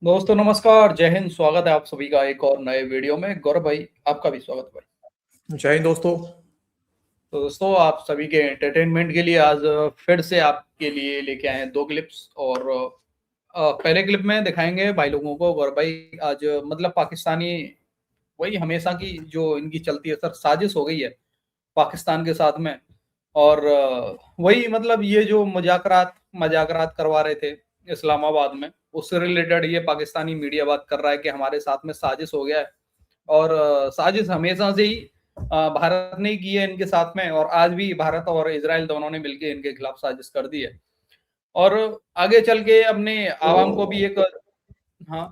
दोस्तों नमस्कार, जय हिंद। स्वागत है आप सभी का एक और नए वीडियो में। गौरव भाई, आपका भी स्वागत है भाई। जय हिंद दोस्तों। तो दोस्तों, आप सभी के एंटरटेनमेंट के लिए आज फिर से आपके लिए लेके आए हैं दो क्लिप्स। और पहले क्लिप में दिखाएंगे भाई लोगों को। गौरव भाई, आज मतलब पाकिस्तानी वही हमेशा की जो इनकी चलती है सर, साजिश हो गई है पाकिस्तान के साथ में। और वही मतलब ये जो मजाकरात मजाकरात करवा रहे थे इस्लामाबाद में, उससे रिलेटेड ये पाकिस्तानी मीडिया बात कर रहा है कि हमारे साथ में साजिश हो गया है। और साजिश हमेशा से ही भारत ने की है इनके साथ में, और आज भी भारत और इजराइल दोनों ने मिलकर इनके खिलाफ साजिश कर दी है। और आगे चल के अपने आवाम को भी एक हाँ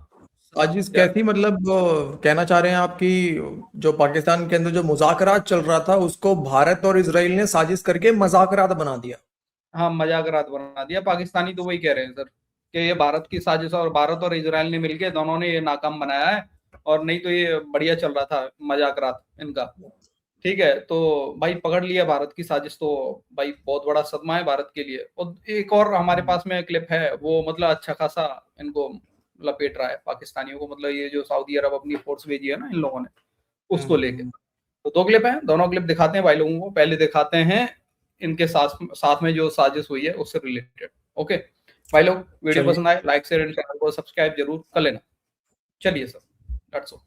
साजिश क्या कैसी, मतलब कहना चाह रहे हैं आप कि जो पाकिस्तान के अंदर जो मुज़ाकरात चल रहा था उसको भारत और इजराइल ने साजिश करके मज़ाकरात बना दिया। हाँ, मजाकरात बना दिया। पाकिस्तानी तो वही कह रहे हैं सर कि ये भारत की साजिश, और भारत और इजराइल ने मिलकर दोनों ने ये नाकाम बनाया है। और नहीं तो ये बढ़िया चल रहा था मजाकरात इनका। ठीक है, तो भाई पकड़ लिया भारत की साजिश, तो भाई बहुत बड़ा सदमा है भारत के लिए। और एक और हमारे पास में क्लिप है, वो मतलब अच्छा खासा इनको लपेट रहा है पाकिस्तानियों को। मतलब ये जो सऊदी अरब अपनी फोर्स भेजी है ना इन लोगों ने, उसको लेके। तो दो क्लिप हैं, दोनों क्लिप दिखाते हैं भाई लोगों को। पहले दिखाते हैं इनके साथ साथ में जो साजिश हुई है उससे रिलेटेड। ओके भाई लोग, वीडियो चलिए। पसंद आए लाइक शेयर एंड चैनल को सब्सक्राइब जरूर कर लेना। चलिए सर, लेट्स गो।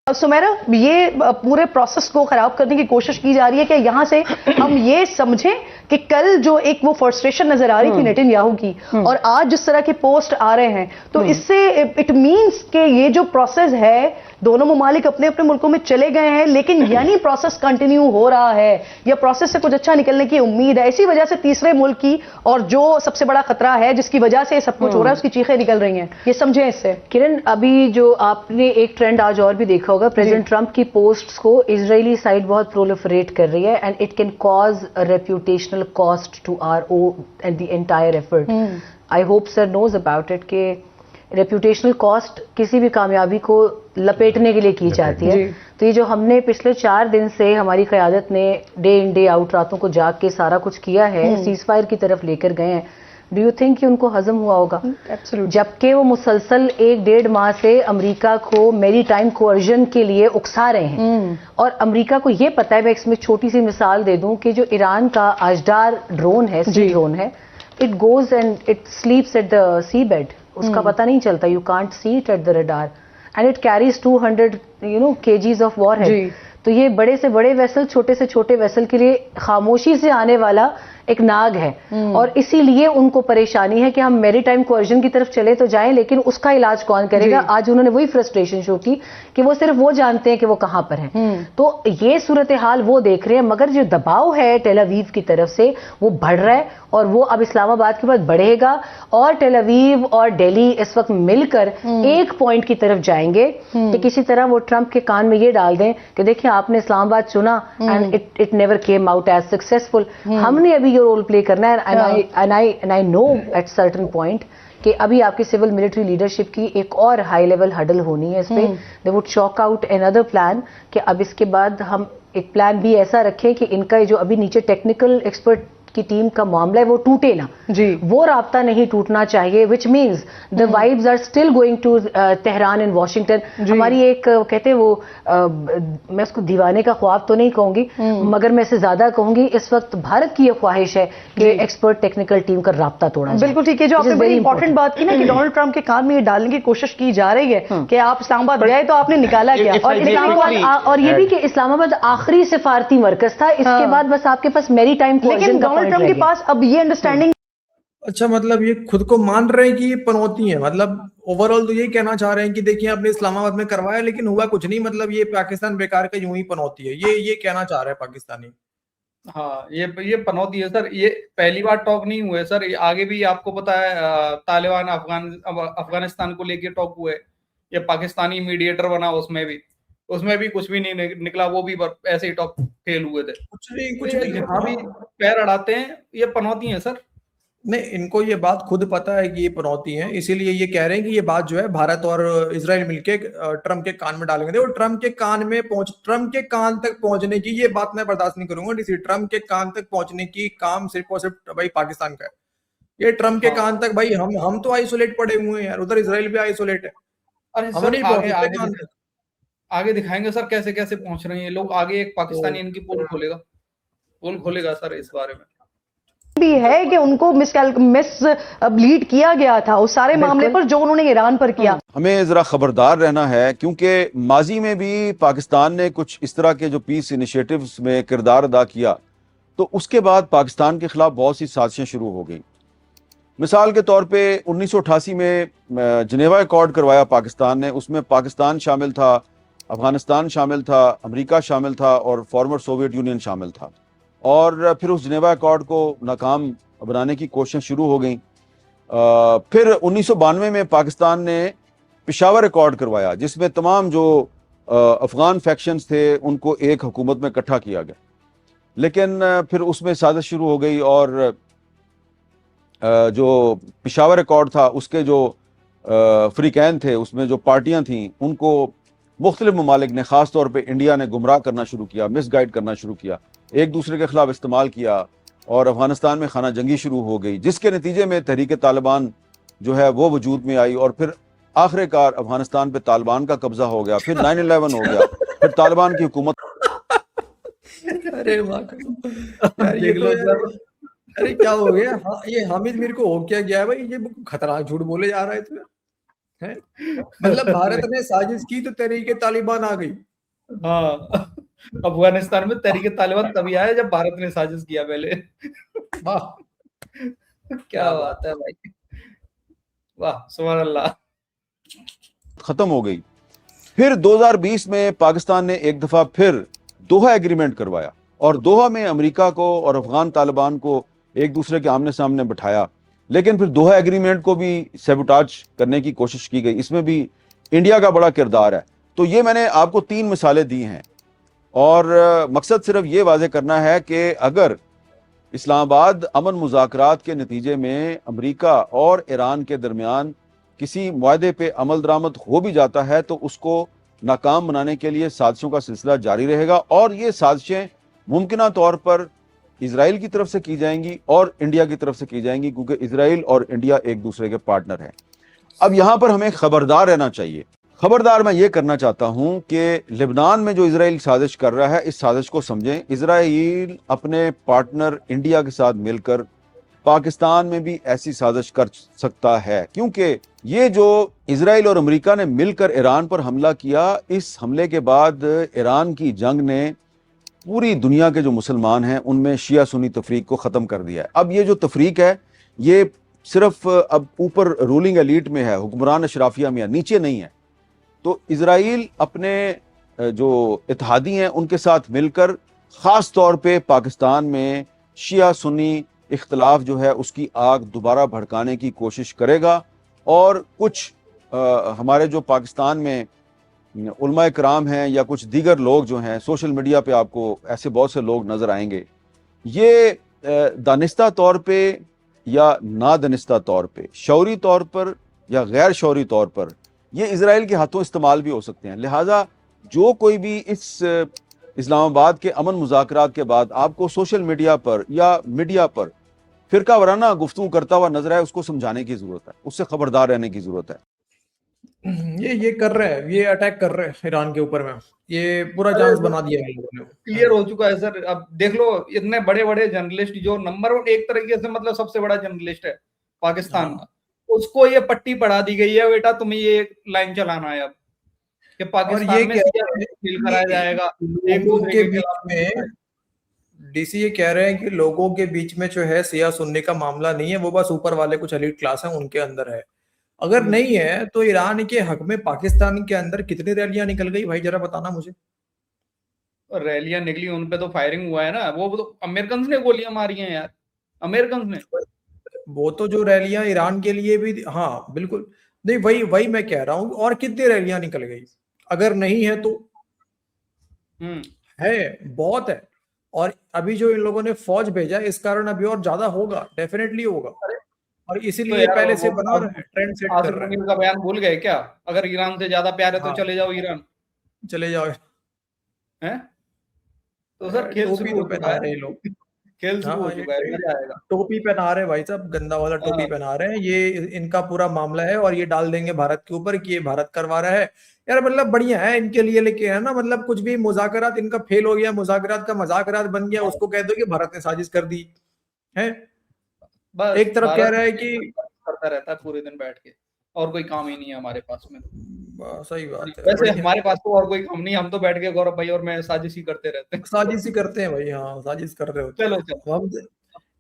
सुमेरा, ये पूरे प्रोसेस को खराब करने की कोशिश की जा रही है कि यहां से हम ये समझें कि कल जो एक वो फ्रस्ट्रेशन नजर आ रही थी नेतन्याहू की, और आज जिस तरह के पोस्ट आ रहे हैं, तो इससे इट मींस कि ये जो प्रोसेस है, दोनों ममालिक अपने अपने मुल्कों में चले गए हैं, लेकिन यानी प्रोसेस कंटिन्यू हो रहा है, या प्रोसेस से कुछ अच्छा निकलने की उम्मीद है। इसी वजह से तीसरे मुल्क की, और जो सबसे बड़ा खतरा है जिसकी वजह से सब कुछ हो रहा है, उसकी चीखें निकल रही हैं। ये समझें इससे। किरण, अभी जो आपने एक ट्रेंड आज और भी देखा होगा, प्रेसिडेंट ट्रंप की पोस्ट्स को इजरायली साइड बहुत प्रोलिफरेट कर रही है, and it can cause a reputational cost to our O and the entire effort. I hope sir knows about it कि रेप्यूटेशनल कॉस्ट किसी भी कामयाबी को लपेटने के लिए की जाती है। तो ये जो हमने पिछले 4 दिन से हमारी क़यादत ने डे इन डे आउट रातों को जाग के सारा कुछ किया है, सीज फायर की तरफ लेकर गए हैं, डू यू थिंक कि उनको हजम हुआ होगा? जबकि वो मुसलसल 1-1.5 माह से अमेरिका को मेरी टाइम कोअर्जन के लिए उकसा रहे हैं। और अमेरिका को ये पता है, मैं इसमें छोटी सी मिसाल दे दूं कि जो ईरान का अजदार ड्रोन है, सी ड्रोन है, it goes and it sleeps at the sea bed, उसका पता नहीं चलता, you can't see it at the radar, and it carries 200 KGs of warhead. तो ये बड़े से बड़े वेसल, छोटे से छोटे वेसल के लिए खामोशी से आने वाला एक नाग है। और इसीलिए उनको परेशानी है कि हम मैरीटाइम कोअर्जन की तरफ चले तो जाएं, लेकिन उसका इलाज कौन करेगा? आज उन्होंने वही फ्रस्ट्रेशन शो की कि वो सिर्फ वो जानते हैं कि वो कहां पर हैं। तो ये सूरत हाल वो देख रहे हैं, मगर जो दबाव है टेल अवीव की तरफ से वो बढ़ रहा है, और वो अब इस्लामाबाद के बाद बढ़ेगा। और टेल अवीव और दिल्ली इस वक्त मिलकर एक पॉइंट की तरफ जाएंगे कि किसी तरह वो ट्रंप के कान में ये डाल दें कि देखिए आपने इस्लामाबाद चुना and it never came out as successful, हमने अभी ये रोल प्ले करना है। And I know at certain point कि अभी आपकी सिविल मिलिट्री लीडरशिप की एक और हाई लेवल हडल होनी है इस पे। They would chalk out another plan कि अब इसके बाद हम एक प्लान भी ऐसा रखें कि इनका जो अभी नीचे टेक्निकल एक्सपर्ट की टीम का मामला है वो टूटे ना, वो राब्ता नहीं टूटना चाहिए, which means the vibes are still going to Tehran and Washington. हमारी एक कहते हैं वो मैं उसको दीवाने का ख्वाब तो नहीं कहूंगी, मगर मैं इसे ज्यादा कहूंगी इस वक्त भारत की ये ख्वाहिश है कि एक्सपर्ट टेक्निकल टीम का राब्ता तोड़ा जाए। बिल्कुल ठीक है, जो आपने बड़ी इंपॉर्टेंट बात की ना कि डोनाल्ड ट्रंप के कान में ये डालने की कोशिश की जा रही है कि आप इस्लामाबाद गए तो आपने निकाला क्या, और इस्लामाबाद, और ये भी कि इस्लामाबाद आखिरी सिफारती मरकज था, इसके बाद बस आपके पास मेरी टाइम लेकिन डोनाल्ड ट्रंप के पास अब ये अंडरस्टैंडिंग। अच्छा, मतलब ये खुद को मान रहे हैं कि ये पनौती है, मतलब ओवरऑल तो यही कहना चाह रहे हैं कि देखिए आपने इस्लामाबाद में करवाया लेकिन हुआ कुछ नहीं, मतलब ये पाकिस्तान बेकार का यूं ही पनौती है, ये कहना चाह रहे हैं पाकिस्तानी। हाँ, ये पनौती है सर। ये पहली बार टॉक नहीं हुए सर, ये आगे भी आपको पता है तालिबान अफगानिस्तान को लेके टॉक हुए। ये पाकिस्तानी मीडिएटर बना, उसमें भी कुछ भी नहीं निकला, वो भी ऐसे ही टॉक फेल हुए थे। कुछ नहीं जहाँ भी पैर अड़ाते हैं ये पनौती है सर। नहीं, इनको ये बात खुद पता है कि ये पनौती है, इसीलिए ये कह रहे हैं कि ये बात जो है भारत और इजराइल मिलके ट्रम्प के कान में डालेंगे। देखो, ट्रम्प के कान तक पहुंचने की ये बात मैं बर्दाश्त नहीं करूंगा। ट्रम्प के कान तक पहुंचने की काम सिर्फ और सिर्फ भाई पाकिस्तान का है। ये ट्रम्प के हाँ। कान तक भाई, हम तो आइसोलेट पड़े हुए हैं यार, उधर इसराइल भी आइसोलेट है, अरे हम सर नहीं आगे पहुंचते आगे कान तक। आगे दिखाएंगे सर कैसे कैसे पहुंच रहे हैं ये लोग। आगे एक पाकिस्तानी इनकी पोल खोलेगा, पोल खोलेगा सर इस बारे में भी है कि उनको मिस लीड किया गया था उस सारे मामले पर जो उन्होंने ईरान पर किया। हमें ज़रा ख़बरदार रहना है, क्योंकि माजी में भी पाकिस्तान ने कुछ इस तरह के जो पीस इनिशिएटिव्स में किरदार अदा किया, तो उसके बाद पाकिस्तान के ख़िलाफ़ बहुत सी साजिशें शुरू हो गई। मिसाल के तौर पे 1988 में जिनेवा अकॉर्ड करवाया पाकिस्तान ने, उसमें पाकिस्तान शामिल था, अफ़गानिस्तान शामिल था, अमेरिका शामिल था और फॉर्मर सोवियत यूनियन शामिल था। और फिर उस जिनेवा अकॉर्ड को नाकाम बनाने की कोशिशें शुरू हो गई। फिर 1992 में पाकिस्तान ने पेशावर अकॉर्ड करवाया, जिसमें तमाम जो अफ़गान फैक्शंस थे उनको एक हुकूमत में इकट्ठा किया गया। लेकिन फिर उसमें साजिश शुरू हो गई और जो पेशावर अकॉर्ड था उसके जो फ्रीकैन थे, उसमें जो पार्टियां थीं, उनको मुख्तलिफ ममालिक ने, ख़ास तौर पे इंडिया ने गुमराह करना शुरू किया, मिसगाइड करना शुरू किया, एक दूसरे के ख़िलाफ़ इस्तेमाल किया और अफ़गानिस्तान में खाना जंगी शुरू हो गई, जिसके नतीजे में तहरीक तालिबान जो है वो वजूद में आई और फिर आखिरकार अफ़गानिस्तान पे तालिबान का कब्जा हो गया, फिर 9/11 हो गया, फिर तालिबान की हुकूमत। अरे वाह यार, ये देख तो लो यार, सर। अरे क्या हो गया? हाँ, ये हामिद मीर को हो क्या गया है भाई? ये खतरनाक झूठ बोले जा रहा है तो है। मतलब भारत ने साजिश की तो तहरीक तालिबान आ गई। हाँ, अफगानिस्तान में तहरीक तालिबान तभी आया जब भारत ने साजिश किया पहले। वाह, क्या बात है भाई, वाह सुभान अल्लाह। ख़त्म हो गई। फिर 2020 में पाकिस्तान ने एक दफ़ा फिर दोहा एग्रीमेंट करवाया और दोहा में अमेरिका को और अफगान तालिबान को एक दूसरे के आमने सामने बिठाया, लेकिन फिर दोहा एग्रीमेंट को भी सैबोटाज करने की कोशिश की गई। इसमें भी इंडिया का बड़ा किरदार है। तो ये मैंने आपको 3 मिसालें दी हैं और मकसद सिर्फ ये वाज़ेह करना है कि अगर इस्लामाबाद अमन मुज़ाकरात के नतीजे में अमेरिका और ईरान के दरमियान किसी मुआहदे पे अमल दरामद हो भी जाता है तो उसको नाकाम बनाने के लिए साजिशों का सिलसिला जारी रहेगा और ये साजिशें मुमकिना तौर पर इजराइल की तरफ से की जाएंगी और इंडिया की तरफ से की जाएंगी, क्योंकि इजराइल और इंडिया एक दूसरे के पार्टनर हैं। अब यहाँ पर हमें खबरदार रहना चाहिए। खबरदार मैं ये करना चाहता हूँ कि लिबनान में जो इजराइल साजिश कर रहा है, इस साजिश को समझें। इजराइल अपने पार्टनर इंडिया के साथ मिलकर पाकिस्तान में भी ऐसी साजिश कर सकता है, क्योंकि ये जो इजराइल और अमेरिका ने मिलकर ईरान पर हमला किया, इस हमले के बाद ईरान की जंग ने पूरी दुनिया के जो मुसलमान हैं उनमें शिया सुन्नी तफरीक को ख़त्म कर दिया है। अब ये जो तफरीक है ये सिर्फ अब ऊपर रूलिंग एलीट में है, हुक्मरान अशराफिया में है, नीचे नहीं है। तो इजराइल अपने जो इत्तेहादी हैं उनके साथ मिलकर ख़ास तौर पे पाकिस्तान में शिया सुन्नी इख्तलाफ जो है उसकी आग दोबारा भड़काने की कोशिश करेगा और कुछ हमारे जो पाकिस्तान में उलमा कराम हैं या कुछ दीगर लोग जो हैं, सोशल मीडिया पे आपको ऐसे बहुत से लोग नज़र आएंगे, ये दानिस्ता तौर पे या नादानिस्ता तौर पे, शौरी तौर पर या गैर शौरी तौर पर, ये इजराइल के हाथों इस्तेमाल भी हो सकते हैं। लिहाजा जो कोई भी इस इस्लामाबाद के अमन मुज़ाकरात के बाद आपको सोशल मीडिया पर या मीडिया पर फिरका वराना गुफ्तगू करता हुआ नजर आए, उसको समझाने की जरूरत है, उससे खबरदार रहने की जरूरत है। ये कर रहे हैं, ये अटैक कर रहे हैं ईरान के ऊपर में, ये पूरा चांस बना दिया है इन लोगों ने। क्लियर हो चुका है सर। अब देख लो इतने बड़े बड़े जर्नलिस्ट, जो नंबर 1 एक तरीके से मतलब सबसे बड़ा जर्नलिस्ट है पाकिस्तान का, उसको ये पट्टी पढ़ा दी गई है, बेटा तुम्हें ये लाइन चलाना है अब कि पाकिस्तान में खेल कराया जाएगा एक दूसरे के बीच में। डीसी ये कह रहे हैं कि लोगों के बीच में जो है सिया सुन्नी का मामला नहीं है, वो बस ऊपर वाले कुछ एलीट क्लास हैं उनके अंदर है। अगर नहीं है तो ईरान के हक में पाकिस्तान के अंदर कितनी रैलियां निकल गई भाई, जरा बताना मुझे। रैलियां निकली, उन पे तो फायरिंग हुआ है ना, वो तो अमेरिकन ने गोलियां मारी हैं यार, अमेरिकन ने। वो तो जो रैलियां ईरान के लिए भी, हाँ बिल्कुल, नहीं वही मैं कह रहा हूँ, और कितनी रैलियां निकल गई अगर नहीं है तो। है, बहुत है। और अभी जो इन लोगों ने फौज भेजा इस कारण अभी और ज्यादा होगा, डेफिनेटली होगा। और इसीलिए तो पहले से बना रहे हैं, ट्रेंड सेट कर रहे हैं। का बयान भूल गए क्या? अगर ईरान से ज्यादा प्यार है तो चले जाओ ईरान, चले जाओ। हैं? तो सर खेल शुरू हो चुका है। लोग खेल शुरू हो हाँ, चुका है, मजा आएगा। टोपी पहना रहे भाई साहब, गंदा वाला टोपी हाँ, पहना रहे हैं, ये इनका पूरा मामला है और ये डाल देंगे भारत के ऊपर कि ये भारत करवा रहा है। यार मतलब बढ़िया है इनके लिए, लेकिन है ना, मतलब कुछ भी मुज़ाकरात इनका फेल हो गया, मुज़ाकरात का मज़ाकरात बन गया, उसको कह दो कि भारत ने साजिश कर दी है। बस एक तरफ कह भारत रहा है कि करता रहता है पूरे दिन बैठ के, और कोई काम ही नहीं है हमारे पास में। सही बात है, वैसे बढ़िया हमारे पास तो और कोई काम नहीं, हम तो बैठ के गौरव भाई और मैं साजिश ही करते रहते हैं। साजिश ही करते हैं भाई, हाँ साजिश कर रहे होते चलो हैं। चलो अब हम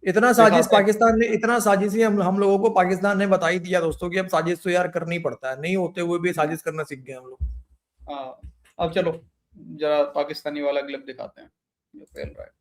इतना साजिश दिखाते हैं। पाकिस्तान ने, इतना साजिश ही हम लोगों को पाकिस्तान ने बता ही दिया दोस्तों कि अब साजिश तो यार करनी पड़ता है, नहीं होते हुए भी साजिश करना सीख गए हम लोग। हाँ, अब चलो जरा पाकिस्तानी वाला क्लिप दिखाते हैं जो फैल रहा है।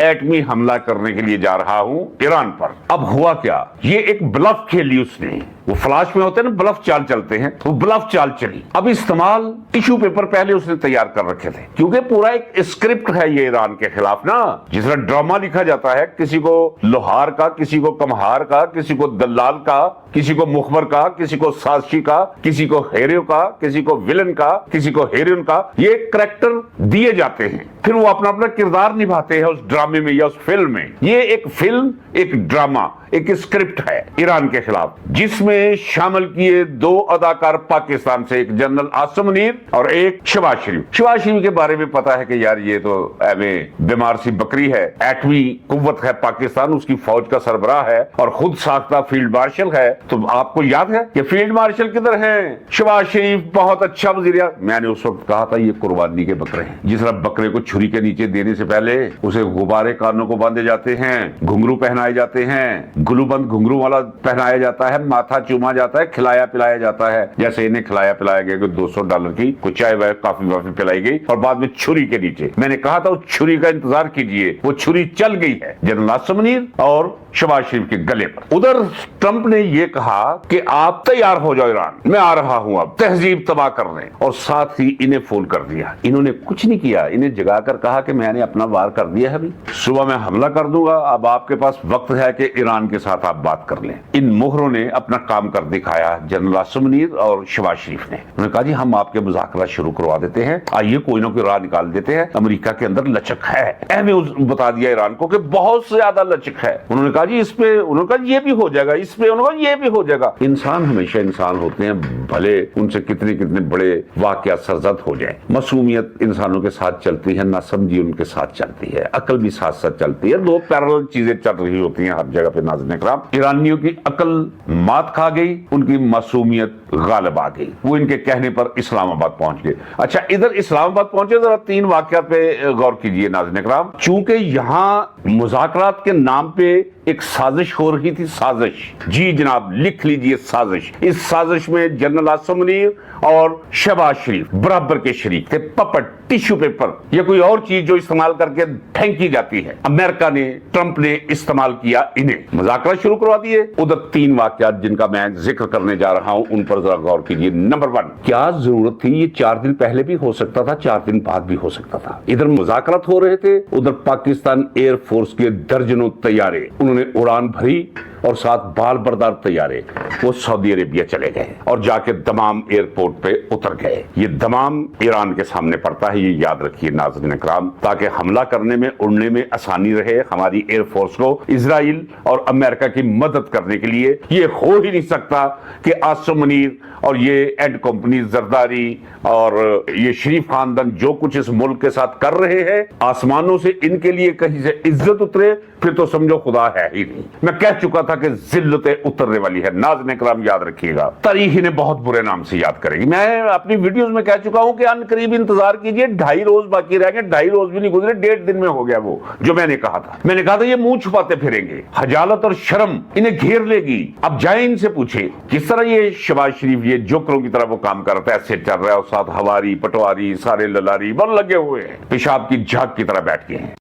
एटमी हमला करने के लिए जा रहा हूं ईरान पर। अब हुआ क्या, ये एक ब्लफ खेली उसने, वो फ्लैश में होते हैं ना ब्लफ चाल चलते हैं, वो ब्लफ चाल चली। अब इस्तेमाल टिश्यू पेपर पहले उसने तैयार कर रखे थे, क्योंकि पूरा एक स्क्रिप्ट है ये ईरान के खिलाफ ना, जिस तरह ड्रामा लिखा जाता है, किसी को लोहार का, किसी को कमहार का, किसी को दलाल का, किसी को मुखबर का, किसी को साजिशी का, किसी को हीरो का, किसी को विलन का, किसी को हीरोइन का, ये कैरेक्टर दिए जाते हैं, फिर वो अपना अपना किरदार निभाते हैं उस ड्रामे में या उस फिल्म में। ये एक फिल्म, एक ड्रामा, एक स्क्रिप्ट है ईरान के खिलाफ, जिसमें शामिल किए दो अदाकार पाकिस्तान से, एक जनरल आसिम मुनीर और एक शहबाज शरीफ। शहबाज शरीफ के बारे में पता है कि यार ये तो बीमार सी बकरी है, एटमी कुव्वत है पाकिस्तान, उसकी फौज का सरबराह है और खुद साख्ता फील्ड मार्शल है। तो आपको याद है कि फील्ड मार्शल किधर है? शहबाज शरीफ बहुत अच्छा वजीर। मैंने उस वक्त कहा था ये कुर्बानी के बकरे हैं। जिस तरह बकरे को छुरी के नीचे देने से पहले उसे गुब्बारे कानों को बांधे जाते हैं, घुंघरू पहनाए जाते हैं, गुलूबंद घुंघरू वाला पहनाया जाता है, माथा चूमा जाता है, खिलाया पिलाया जाता है, जैसे इन्हें खिलाया पिलाया गया कि $200 की कुछ चाय वह काफी वाफी पिलाई गई और बाद में छुरी के नीचे। मैंने कहा था उस छुरी का इंतजार कीजिए, वो छुरी चल गई है जनरल आसिम मुनीर और शहबाज शरीफ के गले पर। उधर ट्रंप ने यह कहा कि आप तैयार हो जाओ ईरान, मैं आ रहा हूं अब तहजीब तबाह करने, और साथ ही इन्हें फोन कर दिया। इन्होंने कुछ नहीं किया, इन्हें जगाकर कहा कि मैंने अपना वार कर दिया है, अभी सुबह मैं हमला कर दूंगा, अब आपके पास वक्त है कि ईरान के साथ आप बात कर लें। इन मोहरों ने अपना काम कर दिखाया, जनरल आसिम मुनीर और शहबाज शरीफ ने। उन्होंने कहा जी हम आपके मुज़ाकरा शुरू करवा देते हैं, आइए कोई ना कोई राह निकाल देते हैं, अमेरिका के अंदर लचक है। अहम बता दिया ईरान को कि बहुत ज्यादा लचक है। उन्होंने कहा जी इस पे, उन्होंने कहा ये भी हो जाएगा, इस पे उन्होंने कहा ये भी हो जाएगा। इंसान हमेशा इंसान होते हैं, भले उनसे कितने कितने बड़े वाकया सरजद हो जाए। मासूमियत इंसानों के साथ चलती है, नासमझी उनके साथ चलती है, अकल भी साथ साथ चलती है, दो पैरेलल चीजें चल रही होती हैं हर जगह पे। नाज़रीन इकराम, ईरानियों की अकल मात खा गई, उनकी मासूमियत गालिब आ गई, वो इनके कहने पर इस्लामाबाद पहुंच गए। अच्छा, इधर इस्लामाबाद पहुंचे, जरा 3 वाकयात पे गौर कीजिए नाज़रीन इकराम। चूंकि यहाँ मुज़ाकरात के नाम पे एक साजिश हो रही थी, साजिश, जी जनाब लिख लीजिए साजिश। इस साजिश में जनरल आसिम मुनीर और शहबाज शरीफ बराबर के शरीक थे। पपट, टिश्यू पेपर या कोई और चीज जो इस्तेमाल करके फेंकी जाती है, अमेरिका ने, ट्रंप ने इस्तेमाल किया, इन्हें मुज़ाकरा शुरू करवा दिए। उधर 3 वाकयात जिनका मैं जिक्र करने जा रहा हूं, उन पर जरा गौर कीजिए। नंबर 1, क्या जरूरत थी? ये 4 दिन पहले भी हो सकता था, 4 दिन बाद भी हो सकता था। इधर मुज़ाकरात हो रहे थे, उधर पाकिस्तान एयरफोर्स के दर्जनों तैयारे उन्होंने उड़ान भरी और साथ बाल बरदार तैयारे वो सऊदी अरेबिया चले गए और जाके दमाम एयरपोर्ट पे उतर गए। ये दमाम ईरान के सामने पड़ता है, ये याद रखिए नाज़रीन इकराम, ताकि हमला करने में, उड़ने में आसानी रहे हमारी एयरफोर्स को। इजराइल और अमेरिका की मदद करने के लिए ये हो ही नहीं सकता कि आसिम मुनीर और ये एड कंपनी जरदारी और ये शरीफ खानदान जो कुछ इस मुल्क के साथ कर रहे हैं, आसमानों से इनके लिए कहीं से इज्जत उतरे, फिर तो समझो खुदा है ही नहीं। मैं कह चुका था कि जिल्लतें उतरने वाली है। नाज़रीन इकराम याद रखिएगा, तारीख इन्हें बहुत बुरे नाम से याद करेगी। मैं अपनी वीडियोस में कह चुका हूं कि अनकरीब इंतजार कीजिए, 2.5 रोज बाकी रह गए, 2.5 रोज भी नहीं गुजरे, 1.5 दिन में हो गया वो जो मैंने कहा था। मैंने कहा था ये मुंह छुपाते फिरेंगे, हजालत और शर्म इन्हें घेर लेगी। अब जाए इनसे पूछे किस तरह ये शहबाज शरीफ ये जोकरों की तरह वो काम कर रहा है, ऐसे चल रहा है और साथ हवारी पटवारी सारे ललारी बन लगे हुए हैं, पेशाब की झाग की तरह बैठ के हैं।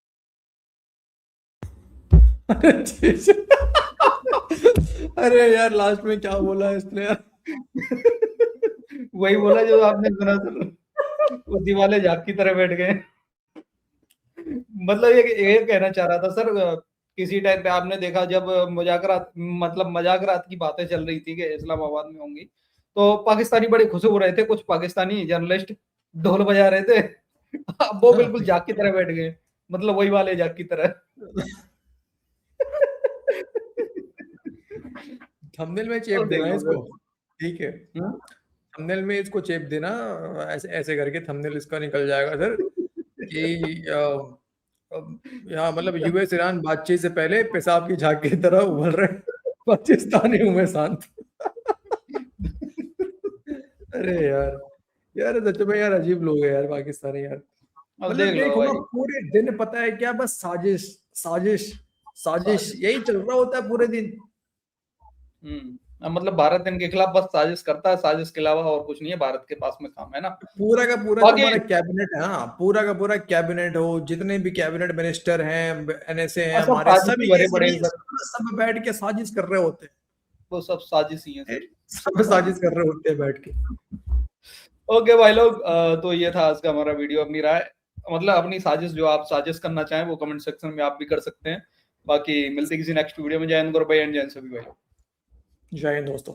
अरे यार लास्ट में क्या बोला इसने यार? वही बोला जो आपने सुना था, वो दीवाले झाग की तरह बैठ गए। मतलब ये कहना चाह रहा था सर, किसी टाइम पे आपने देखा जब मजाकरात की बातें चल रही थी कि इस्लामाबाद में होंगी, तो पाकिस्तानी बड़े खुश हो रहे थे, कुछ पाकिस्तानी जर्नलिस्ट ढोल बजा रहे थे। अब वो बिल्कुल झाग की तरह बैठ गए। मतलब वही वाले जाक की तरह। थंबनेल में चेप और देख देना लो इसको, फिर। ठीक है, हम्म? थंबनेल में इसको चेप देना, ऐसे ऐसे करके थंबनेल इसका निकल जाएगा सर कि यहाँ मतलब यूएस ईरान बातचीत से पहले पेशाब की झाग की तरह उबल रहे पाकिस्तानी हूं मैं शांत। अरे यार, यार सच में यार अजीब लोग हैं यार पाकिस्तानी यार। अब मतलब देख लो देखो ना, भाई। पूरे दिन पता है क्या, बस साजिश साजिश साजिश यही चल रहा होता है पूरे दिन। अब मतलब भारत इनके खिलाफ बस साजिश करता है, साजिश के अलावा और कुछ नहीं है भारत के पास में काम, है ना। पूरा का पूरा बाकी तुम्हारा कैबिनेट है, हाँ पूरा का पूरा कैबिनेट हो, जितने भी कैबिनेट मिनिस्टर हैं, एनएसए हैं सब हमारे, साजिश ही सभी भरे के पड़े सभी हैं सर, सब बैठ के साजिश कर रहे होते वो सब साजिश ही है हैं, सर। सब साजिश कर रहे होते हैं बैठ के। ओके भाई लोग, तो ये था आज का हमारा वीडियो। अपनी राय, मतलब अपनी साजिश जो आप साजिश करना चाहें वो कमेंट सेक्शन में आप भी कर सकते हैं। बाकी मिलते किसी नेक्स्ट वीडियो में। जय हिंद गौरव भाई एंड जय हिंद सभी भाई। जय हिंद दोस्तों।